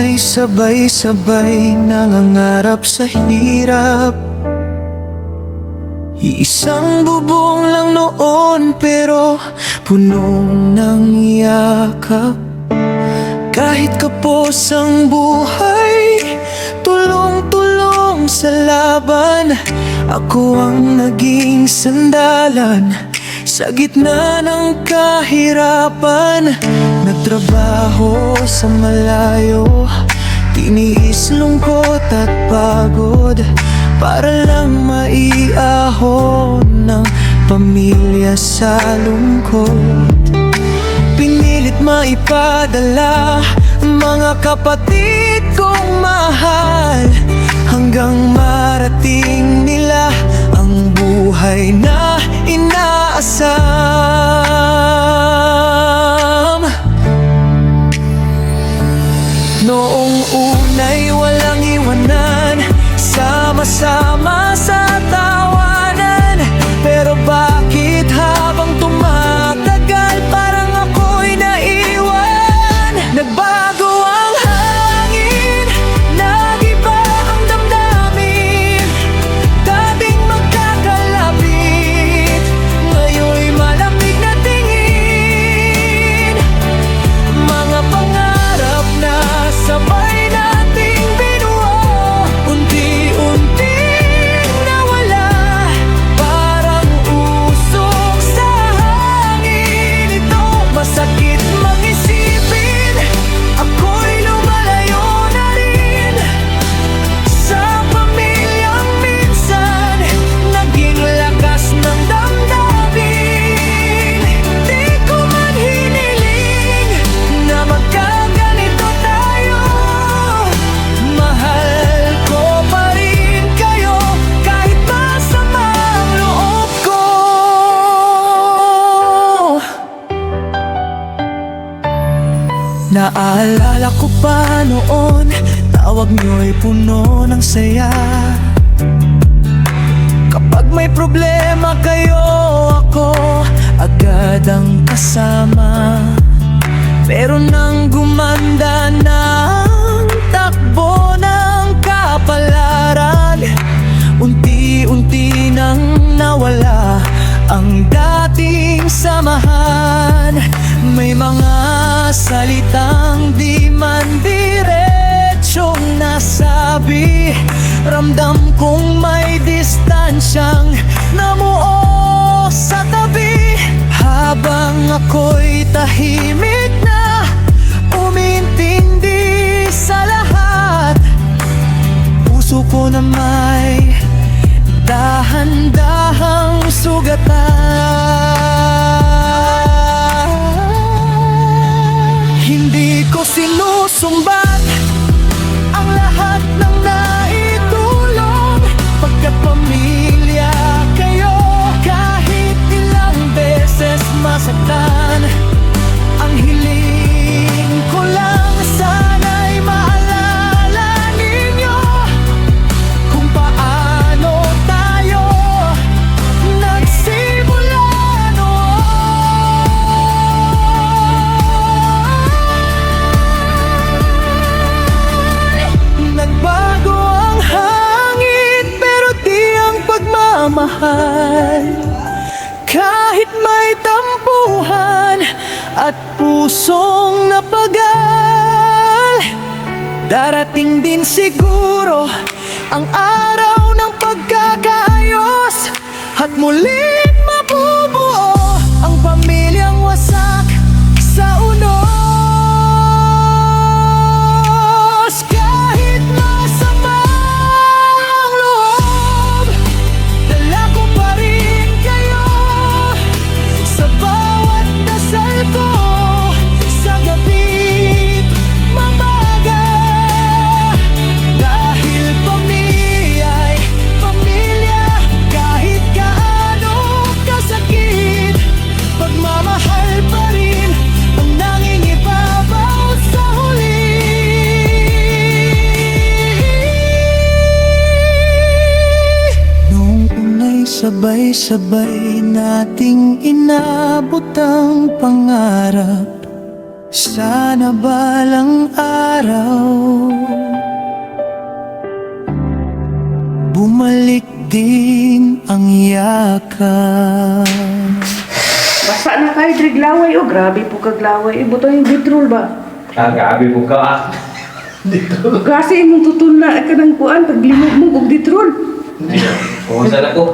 unay sabay-sabay nangangarap sa hirap. Iisang bubong lang noon pero punong ng yakap. Kahit kapos ang buhay, tulong-tulong sa laban. Ako ang naging sandalan sa gitna ng kahirapan. Nagtrabaho sa malayo, tiniis lungkot at pagod para lang maiahon ng pamilya sa lungkot. Pinilit maipadala mga kapatid kong mahal, hanggang marating nila ang buhay na inaasam. Noong unay walang iwanan, sama-sama sa tawanan. Pero bakit habang tumatagal parang ako'y naiwan? Nagbago ang hangin, nag-iba ang damdamin. Dating magkakalapit, ngayon'y malamig na tingin. Mga pangarap na sabay nating binuo, unti-unting nawala, parang usok sa hangin. Ito masakit mag-isipin, ako'y lumalayo na rin sa pamilyang minsan naging lakas ng damdamin. Di ko man hiniling na magkaganito tayo. Mahal ko pa rin kayo kahit masama ang loob ko. Naalala ko pa noon, tawag niyo'y puno ng saya. Kapag may problema kayo, ako agad ang kasama. Pero nang gumanda ng takbo ng kapalaran, unti-unti nang nawala ang dating samahan. May mga salitang di man diretsong nasabi, ramdam kong may distansyang namuo sa tabi. Habang ako'y tahimik na umintindi sa lahat, puso ko na may dahan-dahang sugatan. Hindi ko sinusumbat ang lahat ng naitulong, pagkat pamilya kayo. Kahit ilang beses masaktan, ang hiling ko lang sana'y maalala ninyo kung paano tayo nagsimula noon. Nagbago ang hangin pero di ang pagmamahal. Kahit may tampuhan at pusong napagal, darating din siguro ang araw ng pagkakaayos at muling mabubuo ang pamilyang wasak sa unos. Kahit masama ang loob, dala ko pa rin kayo sa bawat dasal ko, sa gabi't mamaga. Dahil pamilya'y pamilya, kahit gaano kasakit, pagmamahal pa rin ang nangingibabaw sa huli. Noong unay sabay-sabay nating inabot ang pangarap. Sana balang araw bumalik din ang yakap. Basa na kayo, driglaway. Oh, grabe po kaglaway. Ibuto yung bitrol ba? Gabi po ka. Kasi mong tutun na ka ng kuan, paglimog mo, kog bitrol. Kumusta na ko?